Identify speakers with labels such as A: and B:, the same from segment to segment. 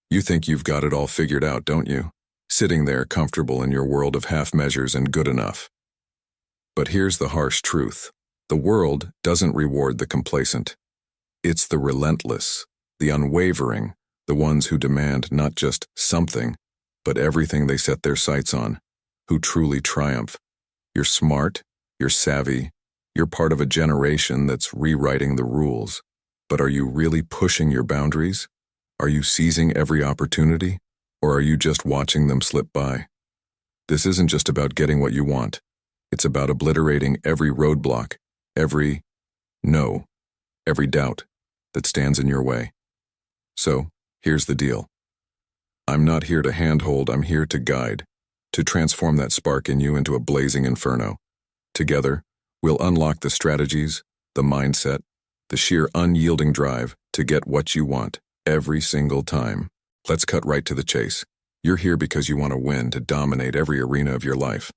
A: You think you've got it all figured out, don't you? Sitting there comfortable in your world of half measures and good enough. But here's the harsh truth. The world doesn't reward the complacent. It's the relentless, the unwavering, the ones who demand not just something, but everything they set their sights on, who truly triumph. You're smart, you're savvy, you're part of a generation that's rewriting the rules. But are you really pushing your boundaries? Are you seizing every opportunity? Or are you just watching them slip by? This isn't just about getting what you want. It's about obliterating every roadblock, every no, every doubt that stands in your way. So, here's the deal. I'm not here to handhold, I'm here to guide, to transform that spark in you into a blazing inferno. Together, we'll unlock the strategies, the mindset, the sheer unyielding drive to get what you want every single time. Let's cut right to the chase. You're here because you want to win, to dominate every arena of your life.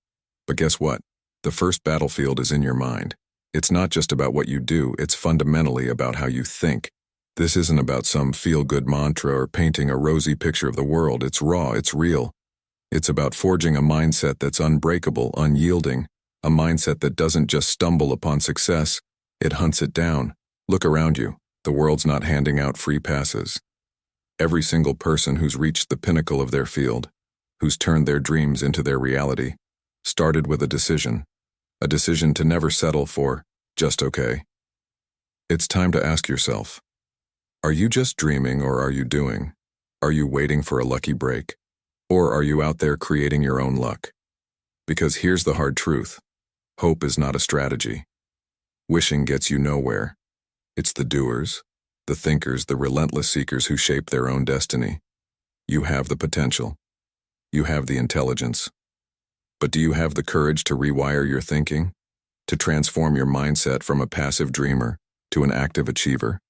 A: But guess what? The first battlefield is in your mind. It's not just about what you do, it's fundamentally about how you think. This isn't about some feel-good mantra or painting a rosy picture of the world. It's raw, it's real. It's about forging a mindset that's unbreakable, unyielding, a mindset that doesn't just stumble upon success, it hunts it down. Look around you. The world's not handing out free passes. Every single person who's reached the pinnacle of their field, who's turned their dreams into their reality, started with a decision to never settle for just okay. It's time to ask yourself, are you just dreaming or are you doing? Are you waiting for a lucky break? Or are you out there creating your own luck? Because here's the hard truth. Hope is not a strategy. Wishing gets you nowhere. It's the doers, the thinkers, the relentless seekers who shape their own destiny. You have the potential. You have the intelligence. But do you have the courage to rewire your thinking? To transform your mindset from a passive dreamer to an active achiever?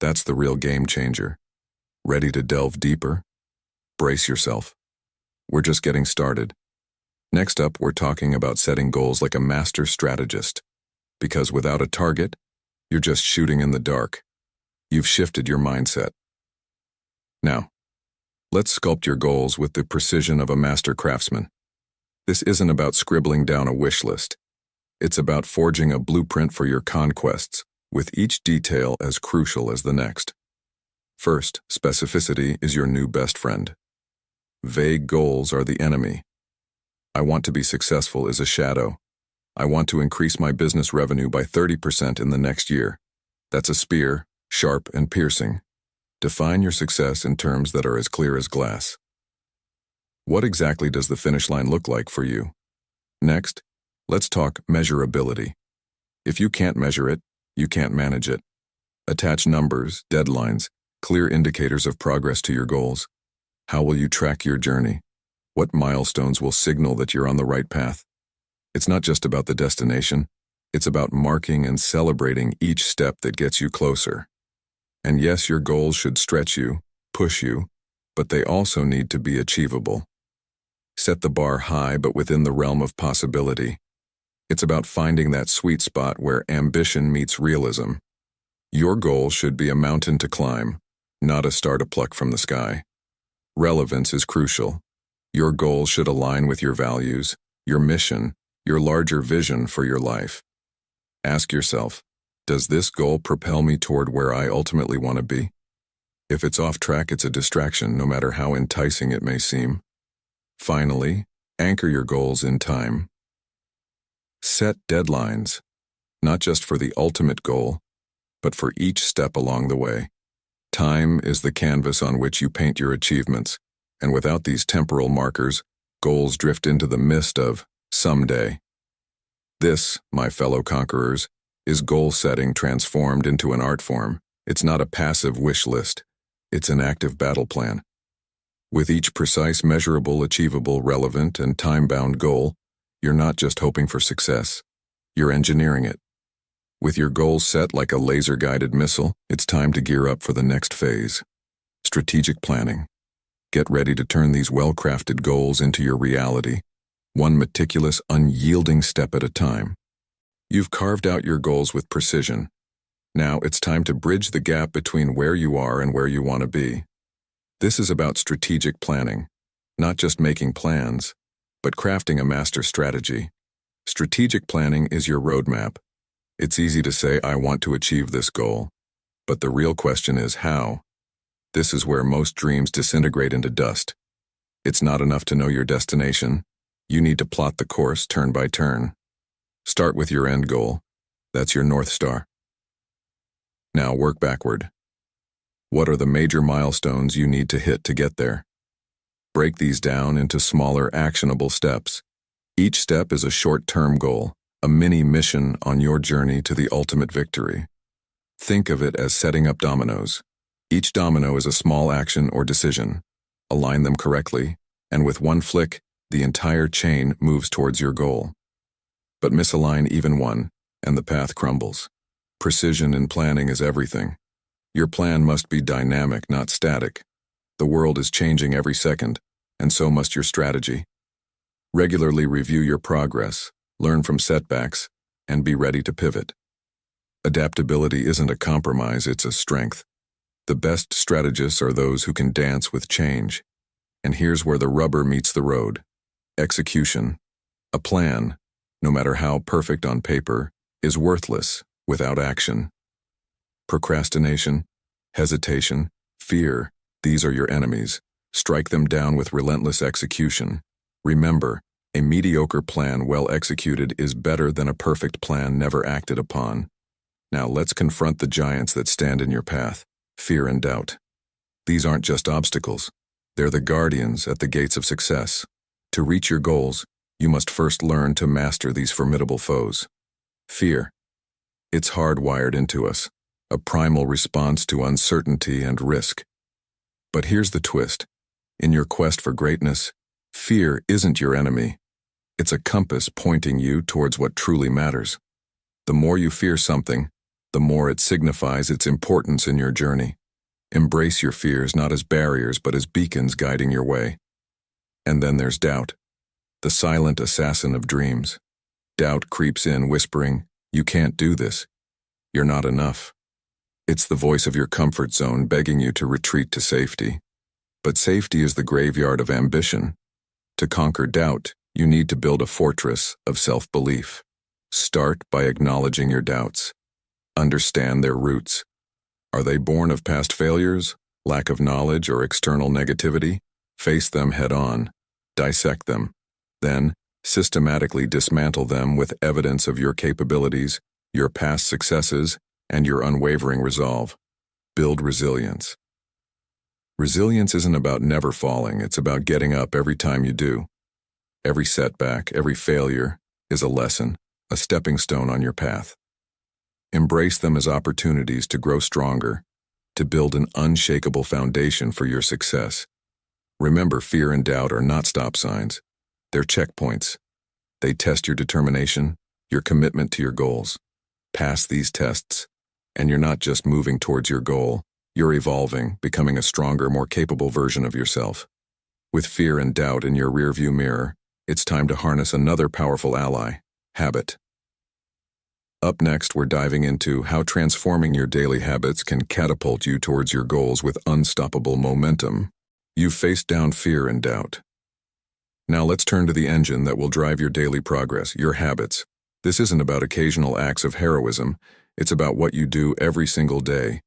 A: That's the real game changer. Ready to delve deeper? Brace yourself. We're just getting started. Next up, we're talking about setting goals like a master strategist. Because without a target, you're just shooting in the dark. You've shifted your mindset. Now, let's sculpt your goals with the precision of a master craftsman. This isn't about scribbling down a wish list. It's about forging a blueprint for your conquests, with each detail as crucial as the next. First, specificity is your new best friend. Vague goals are the enemy. I want to be successful is a shadow. I want to increase my business revenue by 30% in the next year. That's a spear, sharp and piercing. Define your success in terms that are as clear as glass. What exactly does the finish line look like for you? Next, let's talk measurability. If you can't measure it, you can't manage it. Attach numbers, deadlines, clear indicators of progress to your goals. How will you track your journey? What milestones will signal that you're on the right path? It's not just about the destination. It's about marking and celebrating each step that gets you closer. And yes, your goals should stretch you, push you, but they also need to be achievable. Set the bar high but within the realm of possibility. It's about finding that sweet spot where ambition meets realism. Your goal should be a mountain to climb, not a star to pluck from the sky. Relevance is crucial. Your goals should align with your values, your mission, your larger vision for your life. Ask yourself, does this goal propel me toward where I ultimately want to be? If it's off track, it's a distraction, no matter how enticing it may seem. Finally, anchor your goals in time. Set deadlines, not just for the ultimate goal, but for each step along the way. Time is the canvas on which you paint your achievements, and without these temporal markers, goals drift into the mist of someday. This, my fellow conquerors, is goal setting transformed into an art form. It's not a passive wish list. It's an active battle plan. With each precise, measurable, achievable, relevant, and time-bound goal, you're not just hoping for success. You're engineering it. With your goals set like a laser-guided missile, it's time to gear up for the next phase. Strategic planning. Get ready to turn these well-crafted goals into your reality, one meticulous, unyielding step at a time. You've carved out your goals with precision. Now it's time to bridge the gap between where you are and where you want to be. This is about strategic planning, not just making plans, but crafting a master strategy. Strategic planning is your roadmap. It's easy to say, I want to achieve this goal, but the real question is how. This is where most dreams disintegrate into dust. It's not enough to know your destination. You need to plot the course turn by turn. Start with your end goal. That's your North Star. Now work backward. What are the major milestones you need to hit to get there? Break these down into smaller, actionable steps. Each step is a short-term goal, a mini mission on your journey to the ultimate victory. Think of it as setting up dominoes. Each domino is a small action or decision. Align them correctly, and with one flick, the entire chain moves towards your goal. But misalign even one, and the path crumbles. Precision in planning is everything. Your plan must be dynamic, not static. The world is changing every second, and so must your strategy. Regularly review your progress, learn from setbacks, and be ready to pivot. Adaptability isn't a compromise, it's a strength. The best strategists are those who can dance with change. And here's where the rubber meets the road. Execution. A plan, no matter how perfect on paper, is worthless without action. Procrastination, hesitation, fear, these are your enemies. Strike them down with relentless execution. Remember, a mediocre plan well executed is better than a perfect plan never acted upon. Now let's confront the giants that stand in your path, fear and doubt. These aren't just obstacles. They're the guardians at the gates of success. To reach your goals, you must first learn to master these formidable foes. Fear. It's hardwired into us, a primal response to uncertainty and risk. But here's the twist. In your quest for greatness, fear isn't your enemy. It's a compass pointing you towards what truly matters. The more you fear something, the more it signifies its importance in your journey. Embrace your fears not as barriers but as beacons guiding your way. And then there's doubt, the silent assassin of dreams. Doubt creeps in whispering, you can't do this. You're not enough. It's the voice of your comfort zone begging you to retreat to safety. But safety is the graveyard of ambition. To conquer doubt, you need to build a fortress of self-belief. Start by acknowledging your doubts. Understand their roots. Are they born of past failures, lack of knowledge, or external negativity? Face them head-on. Dissect them. Then, systematically dismantle them with evidence of your capabilities, your past successes, and your unwavering resolve. Build resilience. Resilience isn't about never falling, it's about getting up every time you do. Every setback, every failure is a lesson, a stepping stone on your path. Embrace them as opportunities to grow stronger, to build an unshakable foundation for your success. Remember, fear and doubt are not stop signs. They're checkpoints. They test your determination, your commitment to your goals. Pass these tests, and you're not just moving towards your goal, you're evolving, becoming a stronger, more capable version of yourself. With fear and doubt in your rearview mirror, it's time to harness another powerful ally, habit. Up next, we're diving into how transforming your daily habits can catapult you towards your goals with unstoppable momentum. You've faced down fear and doubt. Now let's turn to the engine that will drive your daily progress, your habits. This isn't about occasional acts of heroism, it's about what you do every single day.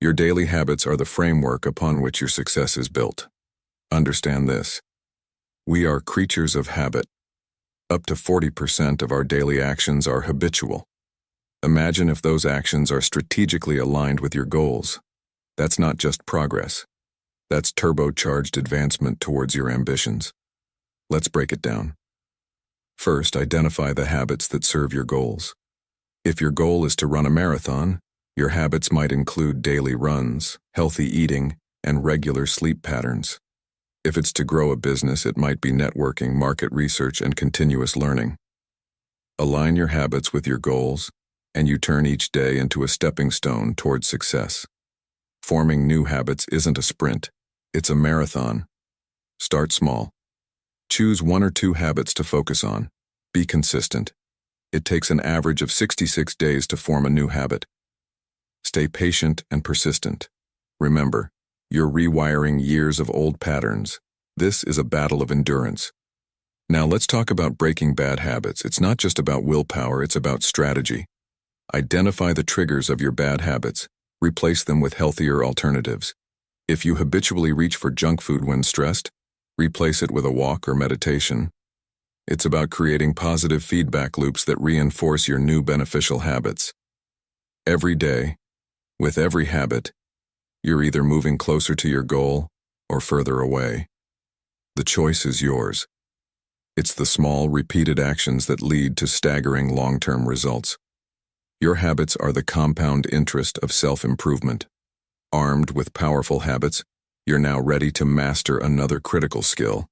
A: Your daily habits are the framework upon which your success is built. Understand this. We are creatures of habit. Up to 40% of our daily actions are habitual. Imagine if those actions are strategically aligned with your goals. That's not just progress. That's turbocharged advancement towards your ambitions. Let's break it down. First, identify the habits that serve your goals. If your goal is to run a marathon, your habits might include daily runs, healthy eating, and regular sleep patterns. If it's to grow a business, it might be networking, market research, and continuous learning. Align your habits with your goals, and you turn each day into a stepping stone towards success. Forming new habits isn't a sprint, it's a marathon. Start small. Choose 1 or 2 habits to focus on. Be consistent. It takes an average of 66 days to form a new habit. Stay patient and persistent. Remember, You're rewiring years of old patterns. This is a battle of endurance. Now let's talk about breaking bad habits. It's not just about willpower, it's about strategy. Identify the triggers of your bad habits. Replace them with healthier alternatives. If you habitually reach for junk food when stressed, replace it with a walk or meditation. It's about creating positive feedback loops that reinforce your new beneficial habits. Every day, with every habit, you're either moving closer to your goal or further away. The choice is yours. It's the small, repeated actions that lead to staggering long-term results. Your habits are the compound interest of self-improvement. Armed with powerful habits, you're now ready to master another critical skill,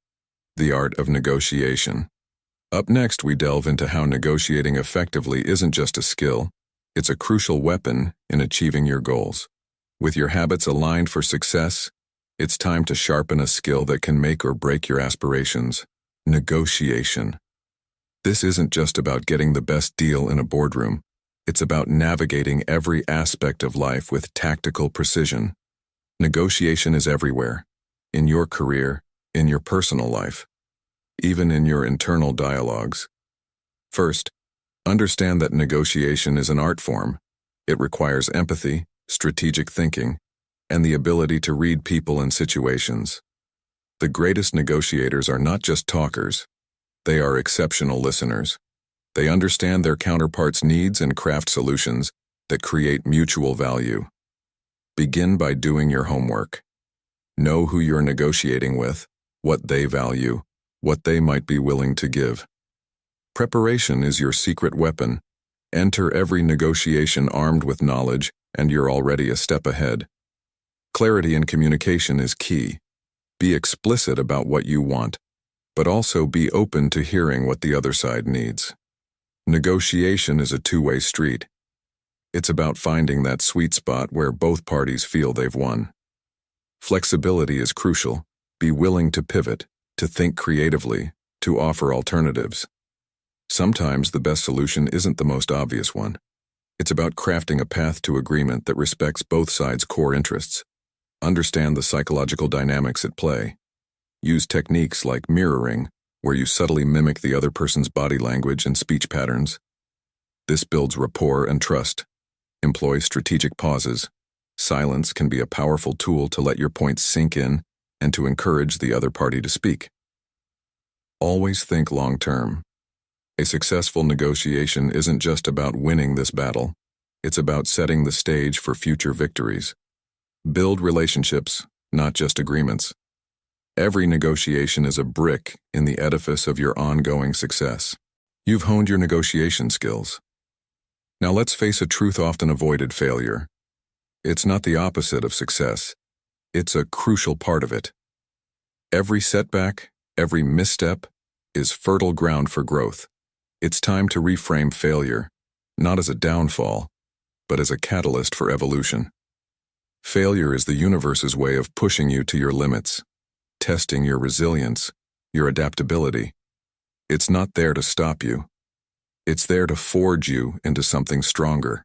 A: the art of negotiation. Up next, we delve into how negotiating effectively isn't just a skill, it's a crucial weapon in achieving your goals. With your habits aligned for success, it's time to sharpen a skill that can make or break your aspirations. Negotiation. This isn't just about getting the best deal in a boardroom. It's about navigating every aspect of life with tactical precision. Negotiation is everywhere. In your career, in your personal life, even in your internal dialogues. First, understand that negotiation is an art form. It requires empathy, strategic thinking, and the ability to read people and situations. The greatest negotiators are not just talkers. They are exceptional listeners. They understand their counterparts' needs and craft solutions that create mutual value. Begin by doing your homework. Know who you're negotiating with, what they value, what they might be willing to give. Preparation is your secret weapon. Enter every negotiation armed with knowledge, and you're already a step ahead. Clarity in communication is key. Be explicit about what you want, but also be open to hearing what the other side needs. Negotiation is a two-way street. It's about finding that sweet spot where both parties feel they've won. Flexibility is crucial. Be willing to pivot, to think creatively, to offer alternatives. Sometimes the best solution isn't the most obvious one. It's about crafting a path to agreement that respects both sides' core interests. Understand the psychological dynamics at play. Use techniques like mirroring, where you subtly mimic the other person's body language and speech patterns. This builds rapport and trust. Employ strategic pauses. Silence can be a powerful tool to let your points sink in and to encourage the other party to speak. Always think long-term. A successful negotiation isn't just about winning this battle. It's about setting the stage for future victories. Build relationships, not just agreements. Every negotiation is a brick in the edifice of your ongoing success. You've honed your negotiation skills. Now let's face a truth often avoided: failure. It's not the opposite of success. It's a crucial part of it. Every setback, every misstep, is fertile ground for growth. It's time to reframe failure, not as a downfall, but as a catalyst for evolution. Failure is the universe's way of pushing you to your limits, testing your resilience, your adaptability. It's not there to stop you. It's there to forge you into something stronger.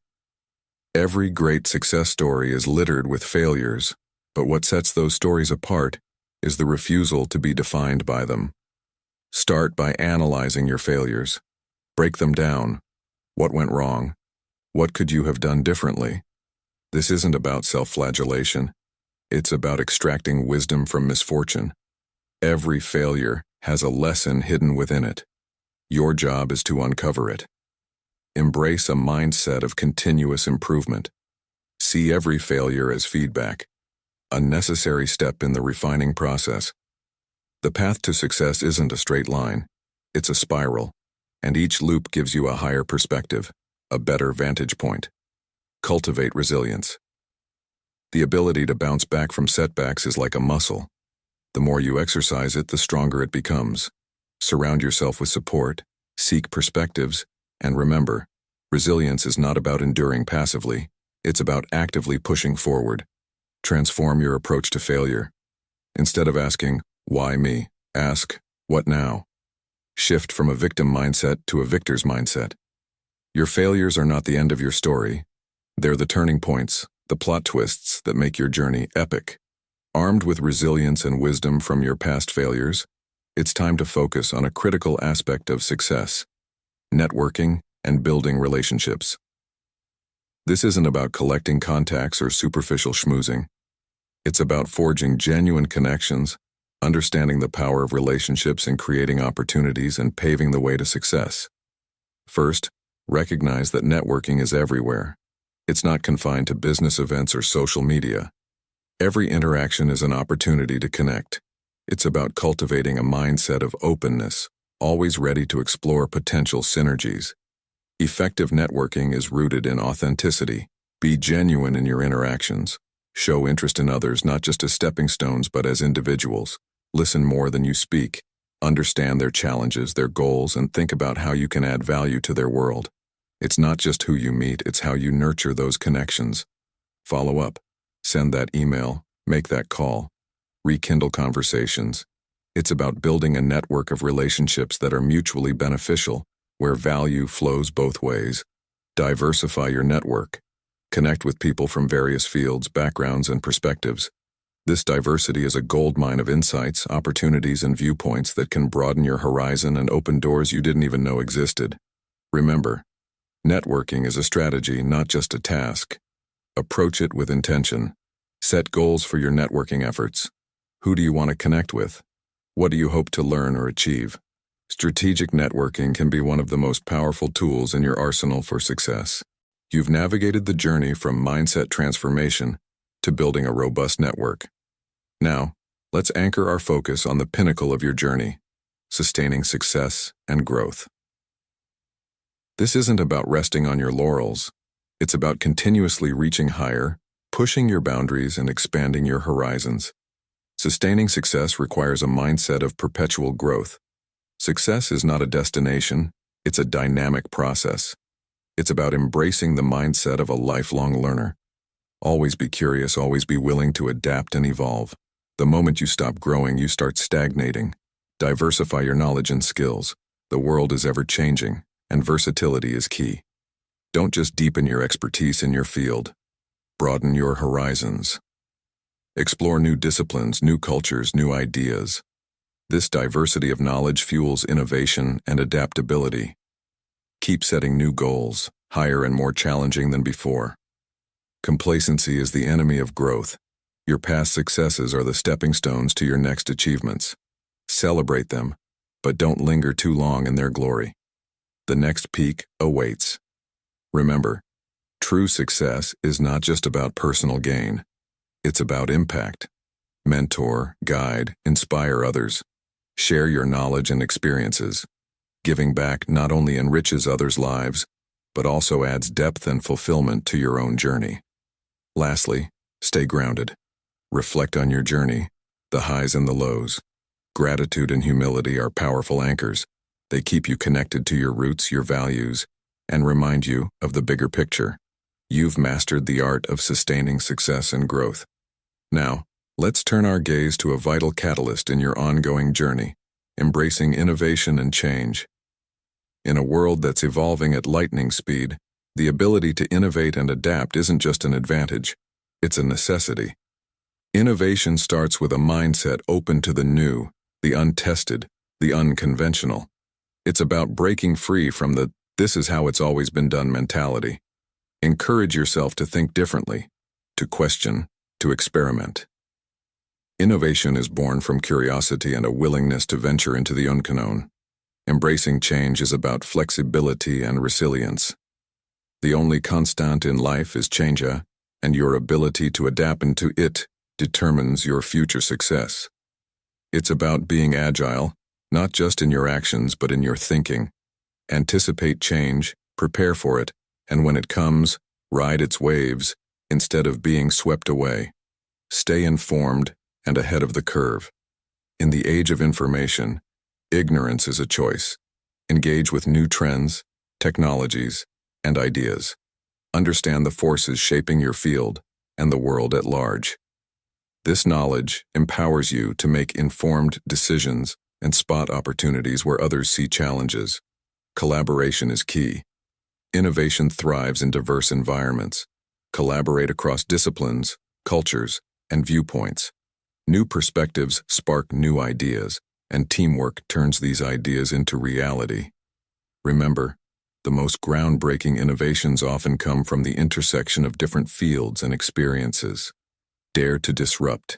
A: Every great success story is littered with failures, but what sets those stories apart is the refusal to be defined by them. Start by analyzing your failures. Break them down. What went wrong? What could you have done differently? This isn't about self-flagellation. It's about extracting wisdom from misfortune. Every failure has a lesson hidden within it. Your job is to uncover it. Embrace a mindset of continuous improvement. See every failure as feedback, a necessary step in the refining process. The path to success isn't a straight line. It's a spiral, and each loop gives you a higher perspective, a better vantage point. Cultivate resilience. The ability to bounce back from setbacks is like a muscle. The more you exercise it, the stronger it becomes. Surround yourself with support, seek perspectives, and remember, resilience is not about enduring passively. It's about actively pushing forward. Transform your approach to failure. Instead of asking, "Why me?" ask, "What now?" Shift from a victim mindset to a victor's mindset. Your failures are not the end of your story. They're the turning points, the plot twists that make your journey epic. Armed with resilience and wisdom from your past failures, it's time to focus on a critical aspect of success: networking and building relationships. This isn't about collecting contacts or superficial schmoozing. It's about forging genuine connections, understanding the power of relationships in creating opportunities and paving the way to success. First, recognize that networking is everywhere. It's not confined to business events or social media. Every interaction is an opportunity to connect. It's about cultivating a mindset of openness, always ready to explore potential synergies. Effective networking is rooted in authenticity. Be genuine in your interactions. Show interest in others not just as stepping stones but as individuals. Listen more than you speak. Understand their challenges, their goals, and think about how you can add value to their world. It's not just who you meet, it's how you nurture those connections. Follow up. Send that email, make that call, rekindle conversations. It's about building a network of relationships that are mutually beneficial, where value flows both ways. Diversify your network. Connect with people from various fields, backgrounds, and perspectives. This diversity is a goldmine of insights, opportunities, and viewpoints that can broaden your horizon and open doors you didn't even know existed. Remember, networking is a strategy, not just a task. Approach it with intention. Set goals for your networking efforts. Who do you want to connect with? What do you hope to learn or achieve? Strategic networking can be one of the most powerful tools in your arsenal for success. You've navigated the journey from mindset transformation to building a robust network. Now, let's anchor our focus on the pinnacle of your journey: sustaining success and growth. This isn't about resting on your laurels. It's about continuously reaching higher, pushing your boundaries, and expanding your horizons. Sustaining success requires a mindset of perpetual growth. Success is not a destination, it's a dynamic process. It's about embracing the mindset of a lifelong learner. Always be curious, always be willing to adapt and evolve. The moment you stop growing, you start stagnating. Diversify your knowledge and skills. The world is ever changing, and versatility is key. Don't just deepen your expertise in your field. Broaden your horizons. Explore new disciplines, new cultures, new ideas. This diversity of knowledge fuels innovation and adaptability. Keep setting new goals, higher and more challenging than before. Complacency is the enemy of growth. Your past successes are the stepping stones to your next achievements. Celebrate them, but don't linger too long in their glory. The next peak awaits. Remember, true success is not just about personal gain. It's about impact. Mentor, guide, inspire others. Share your knowledge and experiences. Giving back not only enriches others' lives, but also adds depth and fulfillment to your own journey. Lastly, stay grounded. Reflect on your journey, the highs and the lows. Gratitude and humility are powerful anchors. They keep you connected to your roots, your values, and remind you of the bigger picture. You've mastered the art of sustaining success and growth. Now, let's turn our gaze to a vital catalyst in your ongoing journey: embracing innovation and change. In a world that's evolving at lightning speed, the ability to innovate and adapt isn't just an advantage, it's a necessity. Innovation starts with a mindset open to the new, the untested, the unconventional. It's about breaking free from the "this is how it's always been done" mentality. Encourage yourself to think differently, to question, to experiment. Innovation is born from curiosity and a willingness to venture into the unknown. Embracing change is about flexibility and resilience. The only constant in life is change, and your ability to adapt into it determines your future success. It's about being agile, not just in your actions but in your thinking. Anticipate change, prepare for it, and when it comes, ride its waves instead of being swept away. Stay informed and ahead of the curve. In the age of information, ignorance is a choice. Engage with new trends, technologies, and ideas. Understand the forces shaping your field and the world at large. This knowledge empowers you to make informed decisions and spot opportunities where others see challenges. Collaboration is key. Innovation thrives in diverse environments. Collaborate across disciplines, cultures, and viewpoints. New perspectives spark new ideas, and teamwork turns these ideas into reality. Remember, the most groundbreaking innovations often come from the intersection of different fields and experiences. Dare to disrupt.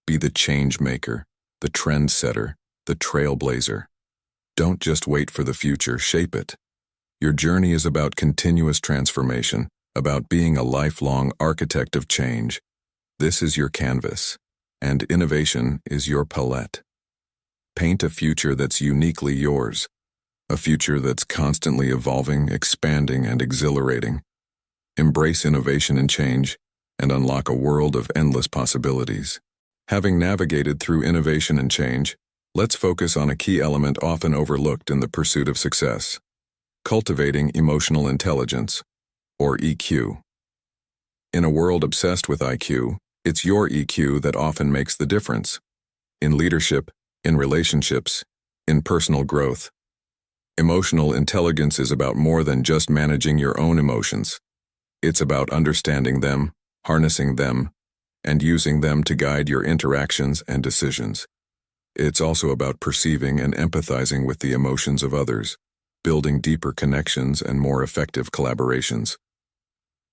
A: Be the change maker, the trend setter, the trailblazer. Don't just wait for the future, shape it. Your journey is about continuous transformation, about being a lifelong architect of change. This is your canvas, and innovation is your palette. Paint a future that's uniquely yours, a future that's constantly evolving, expanding, and exhilarating. Embrace innovation and change, and unlock a world of endless possibilities. Having navigated through innovation and change, let's focus on a key element often overlooked in the pursuit of success: cultivating emotional intelligence, or EQ. In a world obsessed with IQ, it's your EQ that often makes the difference. In leadership, in relationships, in personal growth. Emotional intelligence is about more than just managing your own emotions. It's about understanding them, harnessing them, and using them to guide your interactions and decisions. It's also about perceiving and empathizing with the emotions of others, building deeper connections and more effective collaborations.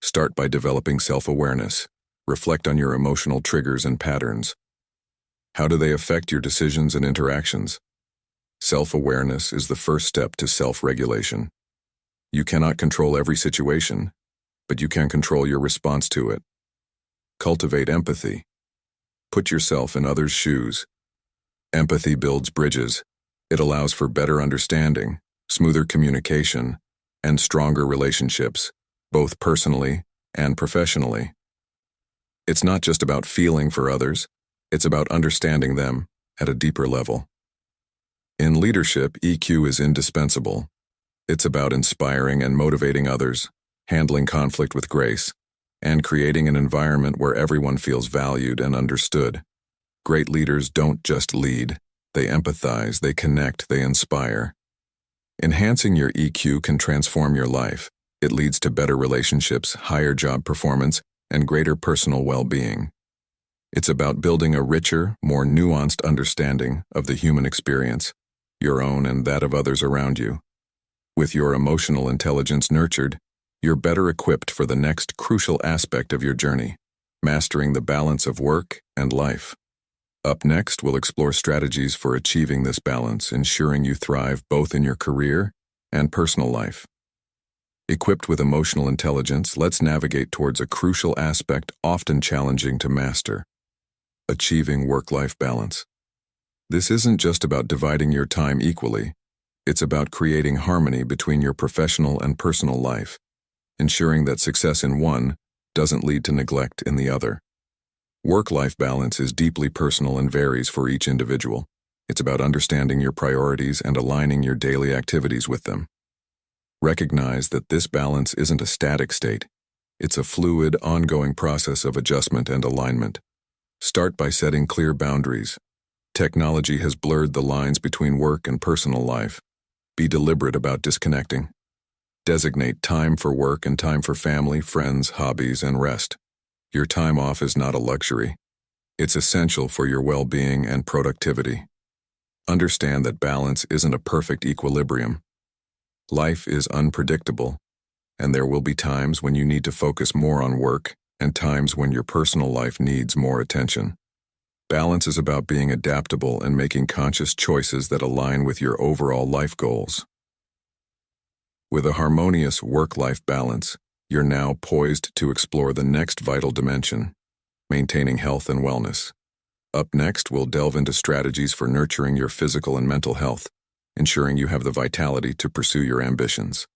A: Start by developing self-awareness. Reflect on your emotional triggers and patterns. How do they affect your decisions and interactions? Self-awareness is the first step to self-regulation. You cannot control every situation, but you can control your response to it. Cultivate empathy. Put yourself in others' shoes. Empathy builds bridges. It allows for better understanding, smoother communication, and stronger relationships, both personally and professionally. It's not just about feeling for others, it's about understanding them at a deeper level. In leadership, EQ is indispensable. It's about inspiring and motivating others, handling conflict with grace, and creating an environment where everyone feels valued and understood. Great leaders don't just lead, they empathize, they connect, they inspire. Enhancing your EQ can transform your life. It leads to better relationships, higher job performance, and greater personal well-being. It's about building a richer, more nuanced understanding of the human experience, your own and that of others around you. With your emotional intelligence nurtured, you're better equipped for the next crucial aspect of your journey, mastering the balance of work and life. Up next, we'll explore strategies for achieving this balance, ensuring you thrive both in your career and personal life. Equipped with emotional intelligence, let's navigate towards a crucial aspect often challenging to master: achieving work-life balance. This isn't just about dividing your time equally. It's about creating harmony between your professional and personal life, ensuring that success in one doesn't lead to neglect in the other. Work-life balance is deeply personal and varies for each individual. It's about understanding your priorities and aligning your daily activities with them. Recognize that this balance isn't a static state. It's a fluid, ongoing process of adjustment and alignment. Start by setting clear boundaries. Technology has blurred the lines between work and personal life. Be deliberate about disconnecting. Designate time for work and time for family, friends, hobbies, and rest. Your time off is not a luxury. It's essential for your well-being and productivity. Understand that balance isn't a perfect equilibrium. Life is unpredictable, and there will be times when you need to focus more on work and times when your personal life needs more attention. Balance is about being adaptable and making conscious choices that align with your overall life goals. With a harmonious work-life balance, you're now poised to explore the next vital dimension: maintaining health and wellness. Up next, we'll delve into strategies for nurturing your physical and mental health, ensuring you have the vitality to pursue your ambitions.